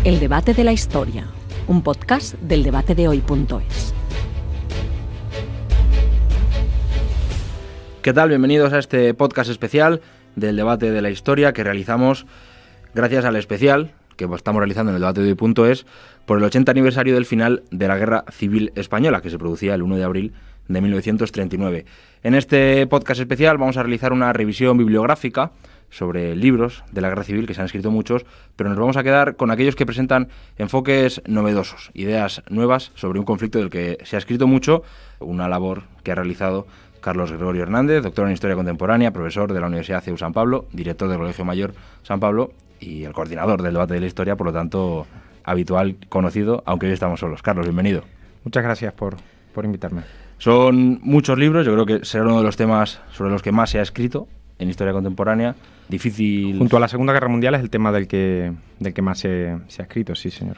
El debate de la historia, un podcast del debatedehoy.es. ¿Qué tal? Bienvenidos a este podcast especial del debate de la historia que realizamos gracias al especial que estamos realizando en el debatedehoy.es por el 80 aniversario del final de la Guerra Civil Española, que se producía el 1 de abril de 1939. En este podcast especial vamos a realizar una revisión bibliográfica sobre libros de la Guerra Civil, que se han escrito muchos, pero nos vamos a quedar con aquellos que presentan enfoques novedosos, ideas nuevas sobre un conflicto del que se ha escrito mucho, una labor que ha realizado Carlos Gregorio Hernández, doctor en Historia Contemporánea, profesor de la Universidad CEU San Pablo, director del Colegio Mayor San Pablo y el coordinador del debate de la historia, por lo tanto, habitual, conocido, aunque hoy estamos solos. Carlos, bienvenido. Muchas gracias por invitarme. Son muchos libros, yo creo que será uno de los temas sobre los que más se ha escrito en historia contemporánea. Difícil. Junto a la Segunda Guerra Mundial es el tema del que más se ha escrito, sí, señor.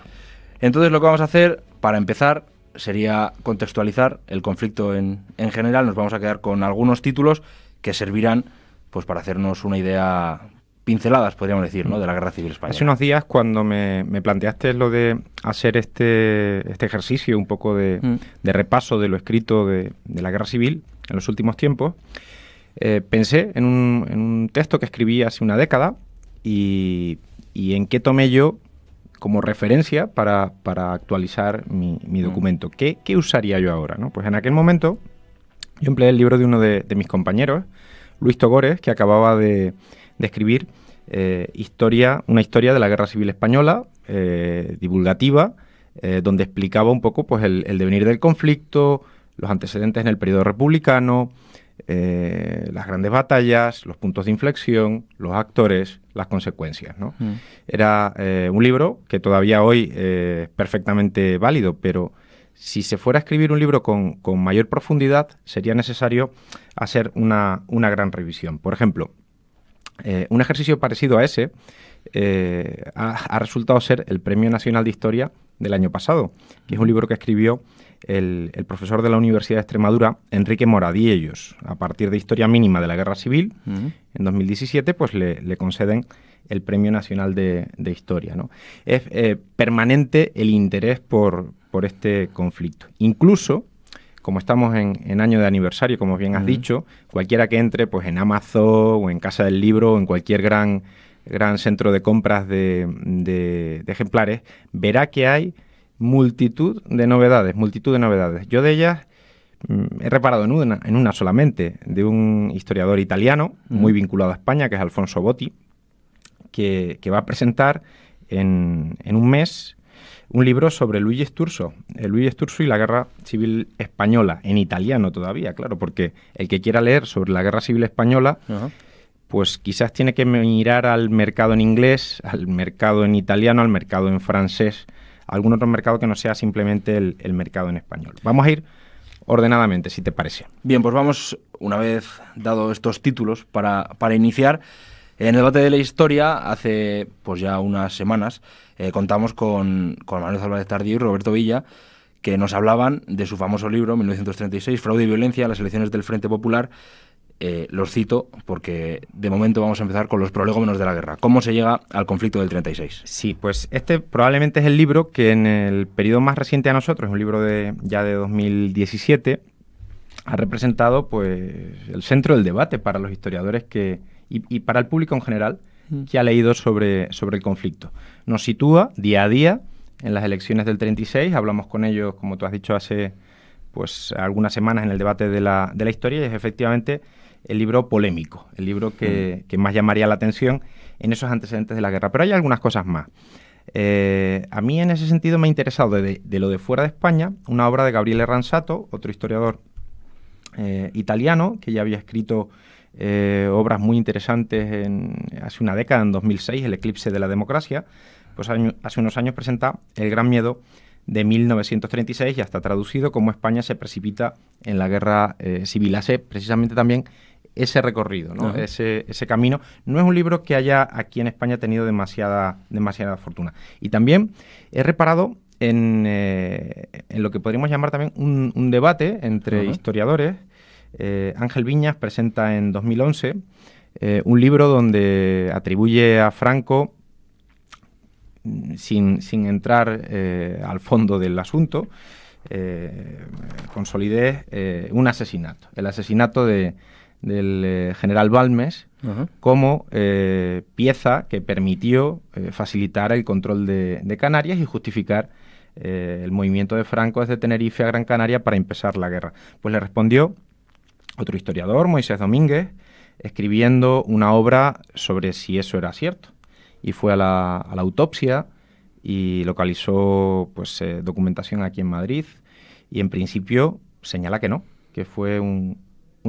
Entonces, lo que vamos a hacer, para empezar, sería contextualizar el conflicto en general. Nos vamos a quedar con algunos títulos que servirán pues para hacernos una idea, pinceladas, podríamos decir, ¿no?, de la Guerra Civil Española. Hace unos días, cuando me planteaste lo de hacer este ejercicio un poco de repaso de lo escrito de la Guerra Civil en los últimos tiempos, pensé en un texto que escribí hace una década y en qué tomé yo como referencia para actualizar mi documento. ¿Qué usaría yo ahora, ¿no? Pues en aquel momento yo empleé el libro de uno de mis compañeros, Luis Togores, que acababa de escribir una historia de la Guerra Civil Española, divulgativa, donde explicaba un poco pues el devenir del conflicto, los antecedentes en el periodo republicano, las grandes batallas, los puntos de inflexión, los actores, las consecuencias, ¿no? Era un libro que todavía hoy es perfectamente válido, pero si se fuera a escribir un libro con mayor profundidad, sería necesario hacer una gran revisión. Por ejemplo, un ejercicio parecido a ese ha resultado ser el Premio Nacional de Historia del año pasado, que es un libro que escribió el profesor de la Universidad de Extremadura, Enrique Moradiellos. A partir de Historia Mínima de la Guerra Civil, en 2017, pues le conceden el Premio Nacional de Historia, ¿no? Es permanente el interés por este conflicto. Incluso, como estamos en año de aniversario, como bien has dicho, cualquiera que entre pues en Amazon o en Casa del Libro o en cualquier gran centro de compras de ejemplares, verá que hay multitud de novedades. Yo de ellas he reparado en una solamente, de un historiador italiano muy vinculado a España, que es Alfonso Botti, que va a presentar en un mes un libro sobre Luigi Sturzo y la Guerra Civil Española, en italiano todavía, claro, porque el que quiera leer sobre la Guerra Civil Española, pues quizás tiene que mirar al mercado en inglés, al mercado en italiano, al mercado en francés, algún otro mercado que no sea simplemente el mercado en español. Vamos a ir ordenadamente, si te parece. Bien, pues vamos, una vez dado estos títulos, para iniciar. En el debate de la historia, hace pues ya unas semanas, contamos con Manuel Álvarez Tardío y Roberto Villa, que nos hablaban de su famoso libro, 1936, Fraude y Violencia, las elecciones del Frente Popular. Los cito porque de momento vamos a empezar con los prolegómenos de la guerra. ¿Cómo se llega al conflicto del 36? Sí, pues este probablemente es el libro que en el periodo más reciente a nosotros, un libro ya de 2017, ha representado pues el centro del debate para los historiadores y para el público en general que ha leído sobre el conflicto. Nos sitúa día a día en las elecciones del 36, hablamos con ellos, como tú has dicho, hace pues algunas semanas en el debate de la historia, y es efectivamente el libro polémico, el libro que más llamaría la atención en esos antecedentes de la guerra. Pero hay algunas cosas más. A mí en ese sentido me ha interesado de lo de fuera de España una obra de Gabriele Ransato, otro historiador italiano, que ya había escrito obras muy interesantes hace una década, en 2006, El eclipse de la democracia. Pues hace unos años presenta El gran miedo de 1936, ya está traducido, Cómo España se precipita en la guerra civil. Hace precisamente también ese recorrido, ¿no? Ese camino. No es un libro que haya aquí en España tenido demasiada fortuna. Y también he reparado en lo que podríamos llamar también un debate entre historiadores. Ángel Viñas presenta en 2011 un libro donde atribuye a Franco sin entrar al fondo del asunto, con solidez, un asesinato. El asesinato del general Balmes como pieza que permitió facilitar el control de Canarias y justificar el movimiento de Franco desde Tenerife a Gran Canaria para empezar la guerra. Pues le respondió otro historiador, Moisés Domínguez, escribiendo una obra sobre si eso era cierto. Y fue a la autopsia y localizó pues documentación aquí en Madrid y en principio señala que no, que fue un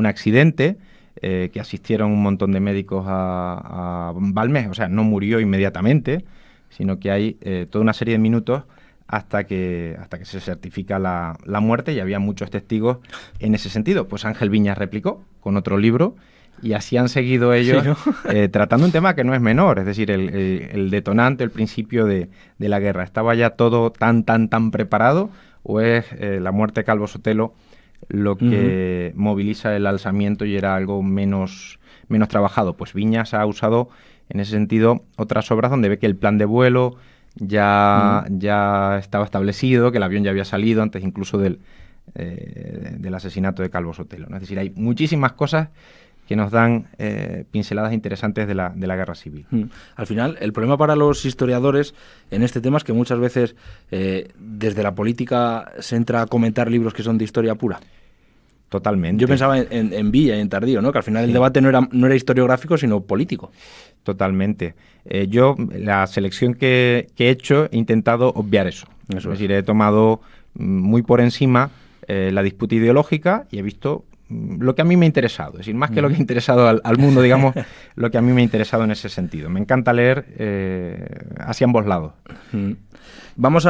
accidente, que asistieron un montón de médicos a Balmes, o sea, no murió inmediatamente, sino que hay toda una serie de minutos hasta que se certifica la muerte, y había muchos testigos en ese sentido. Pues Ángel Viñas replicó con otro libro, y así han seguido ellos, sí, ¿no? Tratando un tema que no es menor, es decir, el detonante, el principio de la guerra. ¿Estaba ya todo tan preparado, o es la muerte de Calvo Sotelo lo que moviliza el alzamiento y era algo menos trabajado? Pues Viñas ha usado en ese sentido otras obras donde ve que el plan de vuelo ya estaba establecido, que el avión ya había salido antes incluso del asesinato de Calvo Sotelo, ¿no? Es decir, hay muchísimas cosas que nos dan pinceladas interesantes de la guerra civil. Al final, el problema para los historiadores en este tema es que muchas veces desde la política se entra a comentar libros que son de historia pura. Totalmente. Yo pensaba en Villa y en Tardío, ¿no? Que al final el debate no era historiográfico, sino político. Totalmente. Yo, la selección que he hecho, he intentado obviar eso. Es decir, he tomado muy por encima la disputa ideológica y he visto lo que a mí me ha interesado, es decir, más que lo que ha interesado al mundo, digamos, lo que a mí me ha interesado en ese sentido. Me encanta leer hacia ambos lados. Vamos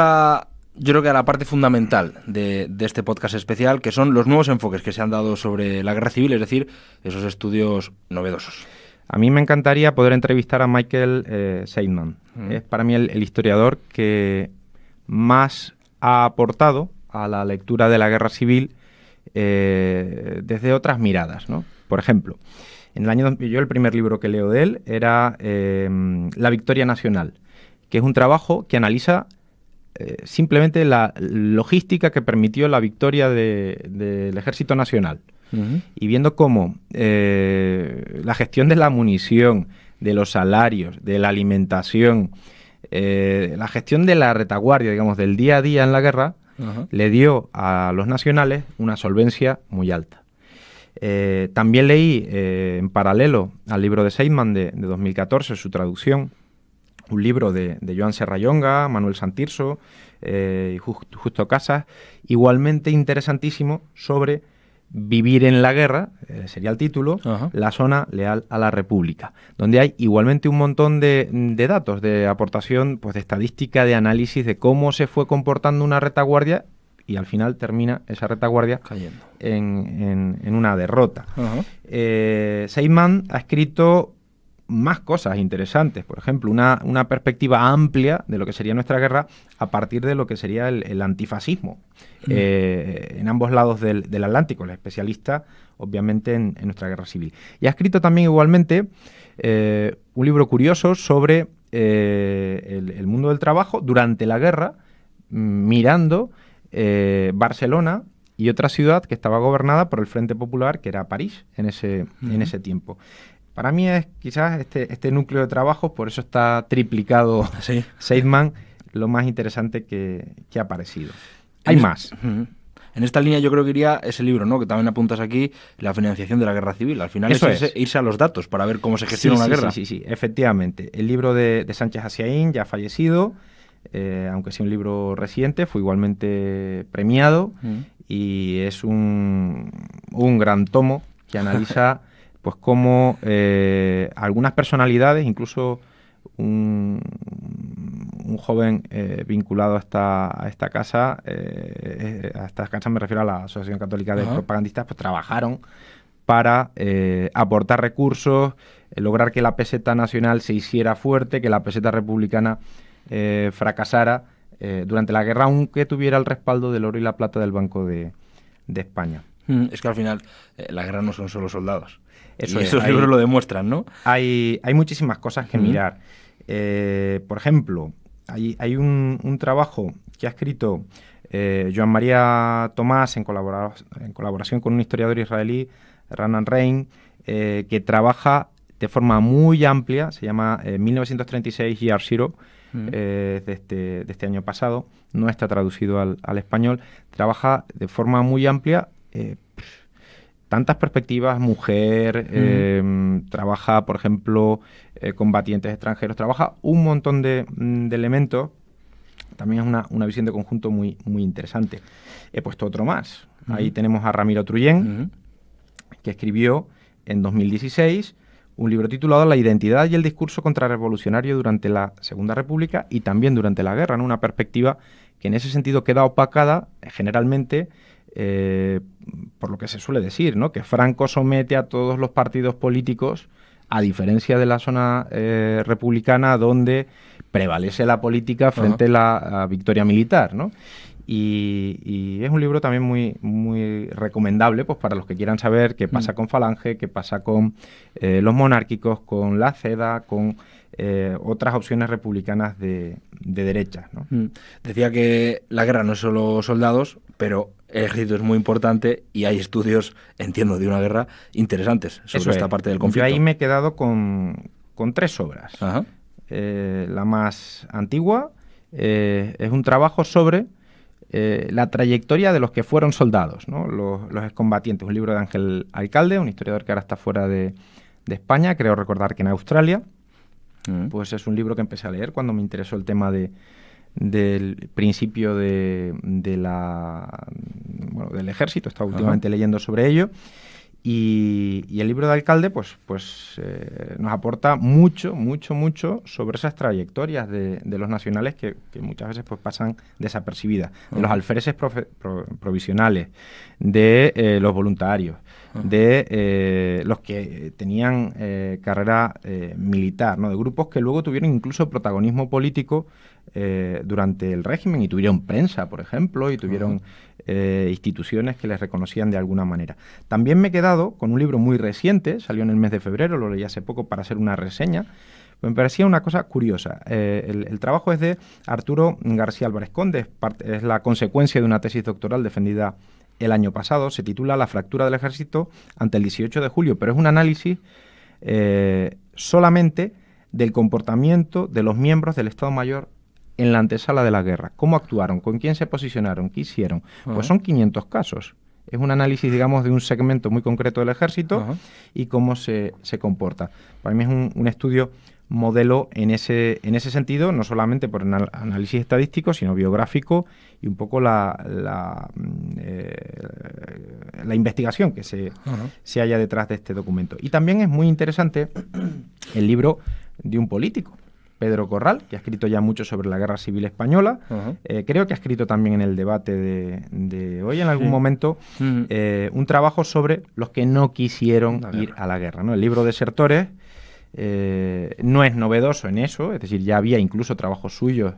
yo creo que a la parte fundamental de este podcast especial, que son los nuevos enfoques que se han dado sobre la guerra civil, es decir, esos estudios novedosos. A mí me encantaría poder entrevistar a Michael Seidman. Es para mí el historiador que más ha aportado a la lectura de la guerra civil desde otras miradas, ¿no? Por ejemplo, en el año yo el primer libro que leo de él era La Victoria Nacional, que es un trabajo que analiza simplemente la logística que permitió la victoria del Ejército Nacional. Y viendo cómo la gestión de la munición, de los salarios, de la alimentación, la gestión de la retaguardia, digamos, del día a día en la guerra, le dio a los nacionales una solvencia muy alta. También leí, en paralelo al libro de Seidman de 2014, su traducción, un libro de Joan Serrallonga, Manuel Santirso y Justo Casas, igualmente interesantísimo, sobre vivir en la guerra, sería el título, la zona leal a la República, donde hay igualmente un montón de datos, de aportación, pues de estadística, de análisis de cómo se fue comportando una retaguardia y al final termina esa retaguardia cayendo en una derrota. Seidman ha escrito más cosas interesantes, por ejemplo, una perspectiva amplia de lo que sería nuestra guerra a partir de lo que sería el antifascismo en ambos lados del Atlántico, el especialista obviamente en nuestra guerra civil. Y ha escrito también igualmente un libro curioso sobre el mundo del trabajo durante la guerra, mirando Barcelona y otra ciudad que estaba gobernada por el Frente Popular, que era París en ese tiempo. Para mí es quizás este núcleo de trabajo, por eso está triplicado Seidman, lo más interesante que ha aparecido. Hay más. En esta línea yo creo que iría ese libro, ¿no? Que también apuntas aquí, la financiación de la guerra civil. Al final eso es irse a los datos para ver cómo se gestiona una guerra. Sí, efectivamente. El libro de Sánchez Asiaín, ya fallecido, aunque sea un libro reciente, fue igualmente premiado y es un gran tomo que analiza pues cómo algunas personalidades, incluso un joven vinculado a esta casa, me refiero a la Asociación Católica de Propagandistas, pues trabajaron para aportar recursos, lograr que la peseta nacional se hiciera fuerte, que la peseta republicana fracasara durante la guerra, aunque tuviera el respaldo del oro y la plata del Banco de España. Es que al final la guerra no son solo soldados. Esos libros lo demuestran, ¿no? Hay muchísimas cosas que mirar. Por ejemplo, hay un trabajo que ha escrito Joan María Tomás en colaboración con un historiador israelí, Ranan Rein, que trabaja de forma muy amplia, se llama 1936 Year Zero, de este año pasado, no está traducido al español, trabaja de forma muy amplia tantas perspectivas, mujer, trabaja, por ejemplo, combatientes extranjeros, trabaja un montón de elementos. También es una visión de conjunto muy, muy interesante. He puesto otro más. Ahí tenemos a Ramiro Trullén, que escribió en 2016 un libro titulado La identidad y el discurso contrarrevolucionario durante la Segunda República y también durante la guerra, ¿no? Una perspectiva que en ese sentido queda opacada generalmente por lo que se suele decir, ¿no? Que Franco somete a todos los partidos políticos, a diferencia de la zona republicana, donde prevalece la política frente a la victoria militar, ¿no? Y es un libro también muy, muy recomendable, pues, para los que quieran saber qué pasa con Falange, qué pasa con los monárquicos, con la CEDA, con otras opciones republicanas de derecha, ¿no? Decía que la guerra no es solo soldados, pero el ejército es muy importante y hay estudios, entiendo, de una guerra interesantes sobre esta parte del conflicto. Yo ahí me he quedado con 3 obras. La más antigua es un trabajo sobre la trayectoria de los que fueron soldados, ¿no? Los excombatientes. Un libro de Ángel Alcalde, un historiador que ahora está fuera de España, creo recordar que en Australia. Pues es un libro que empecé a leer cuando me interesó el tema del principio del ejército. Estaba últimamente leyendo sobre ello. Y el libro de Alcalde pues nos aporta mucho sobre esas trayectorias de los nacionales que muchas veces pues pasan desapercibidas, de los alfereces provisionales, de los voluntarios, de los que tenían carrera militar, ¿no? De grupos que luego tuvieron incluso protagonismo político durante el régimen y tuvieron prensa, por ejemplo, y tuvieron instituciones que les reconocían de alguna manera. También me he quedado con un libro muy reciente, salió en el mes de febrero, lo leí hace poco para hacer una reseña. Me parecía una cosa curiosa. El trabajo es de Arturo García Álvarez Conde, es la consecuencia de una tesis doctoral defendida el año pasado, se titula La fractura del ejército ante el 18 de julio, pero es un análisis solamente del comportamiento de los miembros del Estado Mayor en la antesala de la guerra. ¿Cómo actuaron? ¿Con quién se posicionaron? ¿Qué hicieron? Pues son 500 casos. Es un análisis, digamos, de un segmento muy concreto del ejército y cómo se comporta. Para mí es un estudio modelo en ese sentido, no solamente por análisis estadístico, sino biográfico y un poco la investigación que se halla detrás de este documento. Y también es muy interesante el libro de un político, Pedro Corral, que ha escrito ya mucho sobre la Guerra Civil Española. Creo que ha escrito también en el debate de hoy, en algún momento, un trabajo sobre los que no quisieron ir a la guerra, ¿no? El libro Desertores no es novedoso en eso, es decir, ya había incluso trabajos suyos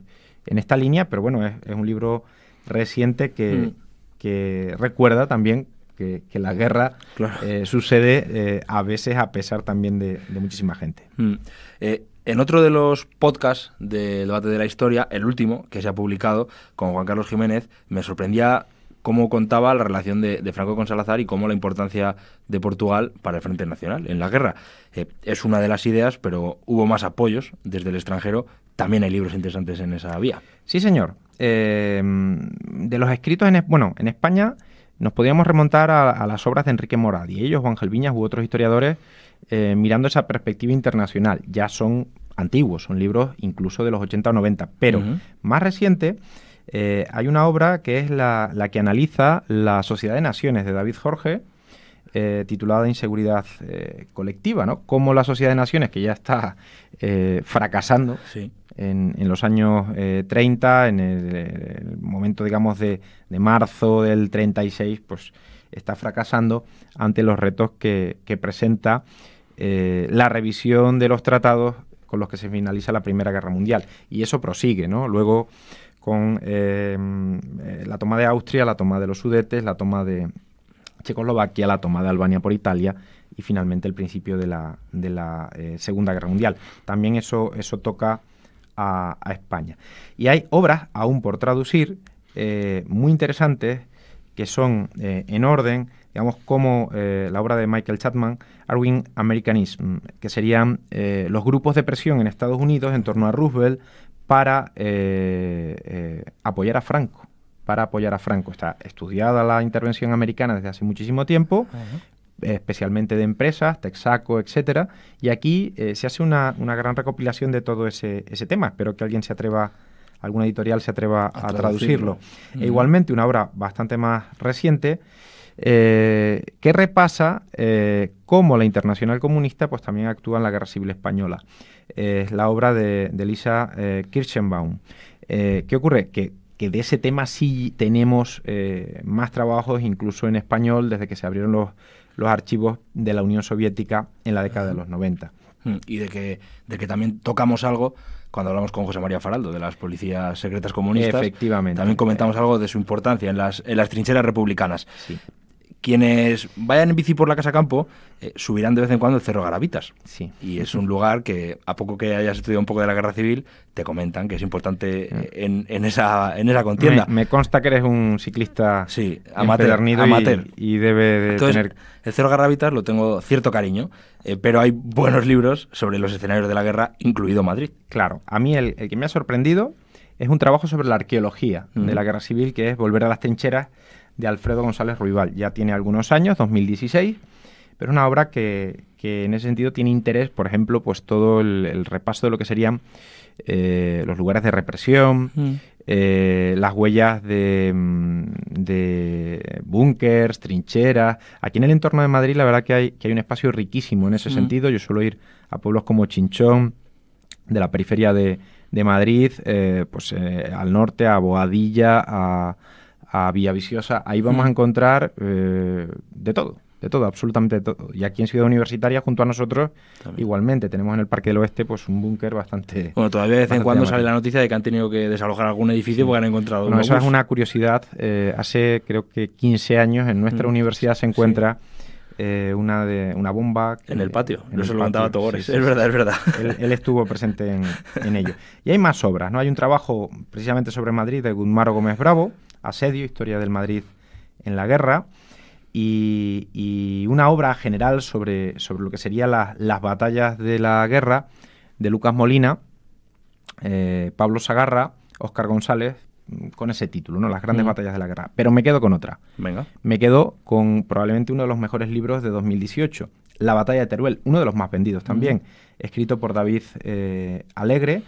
en esta línea, pero bueno, es un libro reciente que recuerda también que la guerra sucede a veces a pesar también de muchísima gente. En otro de los podcasts del debate de la historia, el último que se ha publicado con Juan Carlos Jiménez, me sorprendía cómo contaba la relación de Franco con Salazar y cómo la importancia de Portugal para el Frente Nacional en la guerra. Es una de las ideas, pero hubo más apoyos desde el extranjero. También hay libros interesantes en esa vía. Sí, señor. De los escritos en España nos podíamos remontar a las obras de Enrique Moradiellos, Juan Gelviñas u otros historiadores mirando esa perspectiva internacional. Ya son antiguos, son libros incluso de los 80 o 90, pero más reciente hay una obra que es la que analiza la Sociedad de Naciones de David Jorge, titulada Inseguridad colectiva, ¿no? Cómo la Sociedad de Naciones, que ya está fracasando en los años 30, en el momento, digamos, de marzo del 36, pues está fracasando ante los retos que presenta la revisión de los tratados con los que se finaliza la Primera Guerra Mundial. Y eso prosigue, ¿no? Luego con la toma de Austria, la toma de los Sudetes, la toma de Checoslovaquia, la toma de Albania por Italia y finalmente el principio de la Segunda Guerra Mundial. También eso toca a España. Y hay obras aún por traducir muy interesantes que son en orden, digamos, como la obra de Michael Chapman, Arguing Americanism, que serían los grupos de presión en Estados Unidos en torno a Roosevelt para apoyar a Franco. Está estudiada la intervención americana desde hace muchísimo tiempo, especialmente de empresas, Texaco, etcétera, y aquí se hace una gran recopilación de todo ese tema. Espero que alguna editorial se atreva a traducirlo. E igualmente una obra bastante más reciente que repasa cómo la Internacional Comunista pues también actúa en la Guerra Civil Española. Es la obra de Lisa Kirschenbaum. ¿Qué ocurre? Que de ese tema sí tenemos más trabajos, incluso en español, desde que se abrieron los archivos de la Unión Soviética en la década de los 90. Y de que también tocamos algo cuando hablamos con José María Faraldo de las policías secretas comunistas. Efectivamente. También comentamos algo de su importancia en las trincheras republicanas. Sí. Quienes vayan en bici por la Casa Campo subirán de vez en cuando el Cerro Garavitas. Sí. Y es un lugar que, a poco que hayas estudiado un poco de la Guerra Civil, te comentan que es importante en esa contienda. Me consta que eres un ciclista amateur. Y debe de tener... El Cerro Garavitas lo tengo cierto cariño, pero hay buenos libros sobre los escenarios de la guerra, incluido Madrid. Claro. A mí el que me ha sorprendido es un trabajo sobre la arqueología de la Guerra Civil, que es Volver a las trincheras, de Alfredo González Ruibal. Ya tiene algunos años, 2016, pero es una obra que en ese sentido tiene interés, por ejemplo, pues todo el repaso de lo que serían los lugares de represión, las huellas de búnkers, trincheras. Aquí en el entorno de Madrid la verdad que hay un espacio riquísimo en ese sentido. Yo suelo ir a pueblos como Chinchón, de la periferia de Madrid, al norte, a Boadilla, a Villaviciosa. Ahí vamos a encontrar de todo, absolutamente de todo. Y aquí en Ciudad Universitaria, junto a nosotros, también. Igualmente, tenemos en el Parque del Oeste pues un búnker bastante... Bueno, todavía de vez en cuando sale la noticia de que han tenido que desalojar algún edificio porque han encontrado... Bueno, eso es una curiosidad. Hace, creo que 15 años, en nuestra universidad se encuentra una bomba... En el patio, eso lo contaba Togores. Sí. Es verdad. Él estuvo presente en ello. Y hay más obras, ¿no? Hay un trabajo precisamente sobre Madrid de Guzmán Gómez Bravo, Asedio, Historia del Madrid en la Guerra, y una obra general sobre lo que serían las batallas de la guerra de Lucas Molina, Pablo Sagarra, Óscar González, con ese título, ¿no? Las grandes batallas de la guerra. Pero me quedo con otra. Venga. Me quedo con probablemente uno de los mejores libros de 2018, La batalla de Teruel, uno de los más vendidos también, escrito por David Alegre,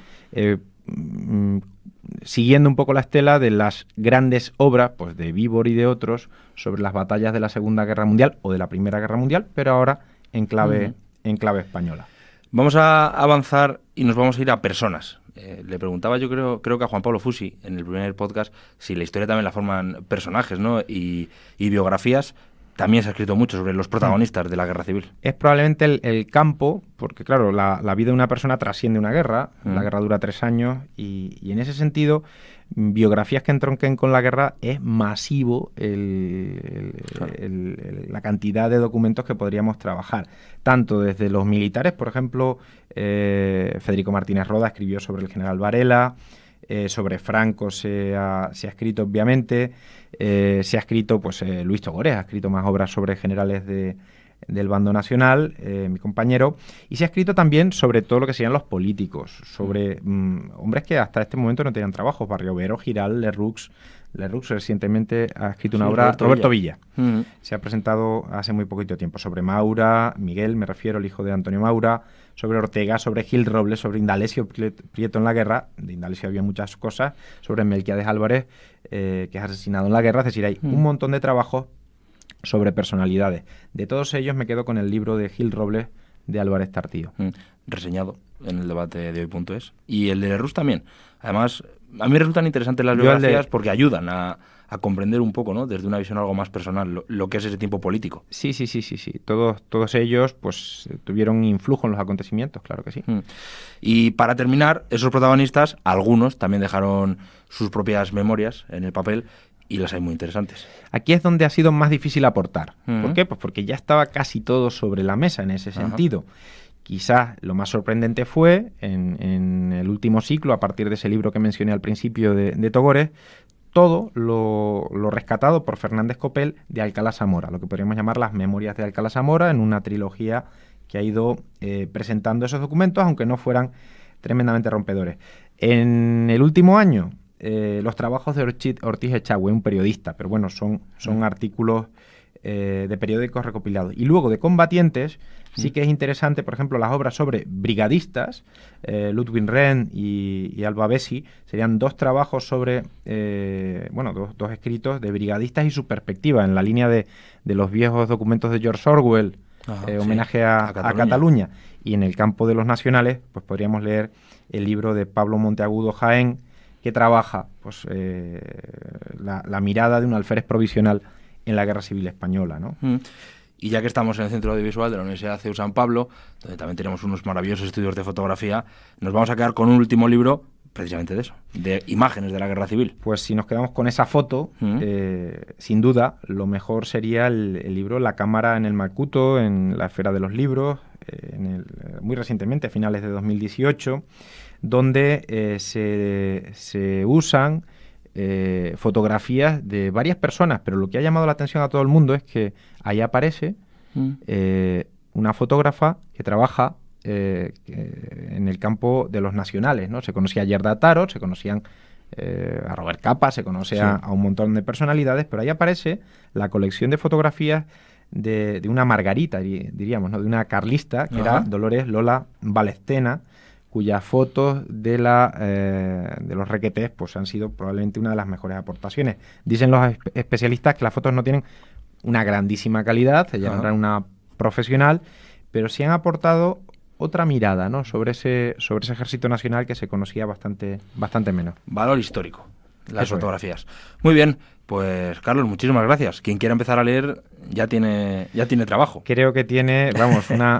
siguiendo un poco la estela de las grandes obras pues de Víbor y de otros sobre las batallas de la Segunda Guerra Mundial o de la Primera Guerra Mundial, pero ahora en clave española. Vamos a avanzar y nos vamos a ir a personas. Le preguntaba yo creo que a Juan Pablo Fusi en el primer podcast si la historia también la forman personajes, ¿no? y biografías. También se ha escrito mucho sobre los protagonistas de la Guerra Civil. Es probablemente el campo, porque claro, la vida de una persona trasciende una guerra, la guerra dura 3 años, y en ese sentido, biografías que entronquen con la guerra es masivo la cantidad de documentos que podríamos trabajar. Tanto desde los militares, por ejemplo, Federico Martínez Roda escribió sobre el general Varela, sobre Franco se ha escrito obviamente, se ha escrito Luis Togores ha escrito más obras sobre generales del bando nacional, mi compañero, y se ha escrito también sobre todo lo que serían los políticos, sobre hombres que hasta este momento no tenían trabajos, Barriovero, Giral, Lerroux recientemente ha escrito una obra, Roberto Villa. Se ha presentado hace muy poquito tiempo, sobre Maura, Miguel, me refiero, el hijo de Antonio Maura, sobre Ortega, sobre Gil Robles, sobre Indalecio Prieto en la guerra. De Indalecio había muchas cosas, sobre Melquiades Álvarez, que es asesinado en la guerra. Es decir, hay un montón de trabajos sobre personalidades. De todos ellos me quedo con el libro de Gil Robles de Álvarez Tartío. Reseñado en el debate de hoy.es. Y el de Lerroux también. Además, a mí me resultan interesantes las biografías porque ayudan a comprender un poco, ¿no? Desde una visión algo más personal, lo que es ese tiempo político. Sí. Todos ellos pues tuvieron influjo en los acontecimientos, claro que sí. Y para terminar, esos protagonistas, algunos también dejaron sus propias memorias en el papel y las hay muy interesantes. Aquí es donde ha sido más difícil aportar. ¿Por qué? Pues porque ya estaba casi todo sobre la mesa en ese sentido. Quizás lo más sorprendente fue en el último ciclo, a partir de ese libro que mencioné al principio de Togores, todo lo rescatado por Fernández Copel de Alcalá Zamora, lo que podríamos llamar las Memorias de Alcalá Zamora, en una trilogía que ha ido presentando esos documentos, aunque no fueran tremendamente rompedores. En el último año, los trabajos de Ortiz Echagüe, un periodista, pero bueno, son artículos de periódicos recopilados. Y luego de combatientes, sí que es interesante, por ejemplo, las obras sobre brigadistas, Ludwig Renn y Alba Bessi, serían dos trabajos sobre, dos escritos de brigadistas y su perspectiva, en la línea de los viejos documentos de George Orwell, homenaje a Cataluña. Y en el campo de los nacionales, pues podríamos leer el libro de Pablo Monteagudo Jaén, que trabaja pues la mirada de un alférez provisional en la Guerra Civil Española, ¿no? Y ya que estamos en el Centro Audiovisual de la Universidad CEU San Pablo, donde también tenemos unos maravillosos estudios de fotografía, nos vamos a quedar con un último libro, precisamente de eso, de imágenes de la Guerra Civil. Pues si nos quedamos con esa foto, sin duda, lo mejor sería el libro La cámara en el Macuto, en la esfera de los libros, muy recientemente, a finales de 2018, donde se usan fotografías de varias personas, pero lo que ha llamado la atención a todo el mundo es que ahí aparece una fotógrafa que trabaja en el campo de los nacionales, ¿no? Se conocía a Yerda Taro, se conocían a Robert Capa, se conoce a un montón de personalidades, pero ahí aparece la colección de fotografías de una Margarita, diríamos, ¿no? De una carlista, que era Dolores Lola Balestena, cuyas fotos de los requetés pues han sido probablemente una de las mejores aportaciones. Dicen los especialistas que las fotos no tienen una grandísima calidad, ella era una profesional, pero sí han aportado otra mirada, ¿no? sobre ese ejército nacional que se conocía bastante menos. Valor histórico, las fotografías. Muy bien, pues Carlos, muchísimas gracias. Quien quiera empezar a leer ya tiene trabajo. Creo que tiene,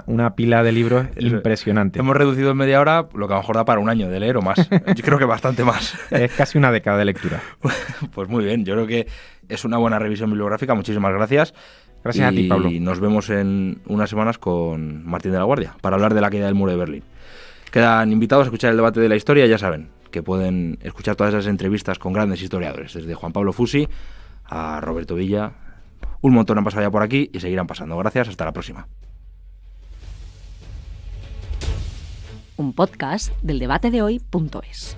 una pila de libros impresionante. Hemos reducido en media hora lo que a lo mejor da para un año de leer o más. Yo creo que bastante más. Es casi una década de lectura. Pues muy bien, yo creo que es una buena revisión bibliográfica. Muchísimas gracias. Gracias a ti, Pablo. Y nos vemos en unas semanas con Martín de la Guardia para hablar de la caída del muro de Berlín. Quedan invitados a escuchar el debate de la historia, ya saben que pueden escuchar todas esas entrevistas con grandes historiadores, desde Juan Pablo Fusi a Roberto Villa. Un montón han pasado ya por aquí y seguirán pasando. Gracias, hasta la próxima. Un podcast del debatedehoy.es.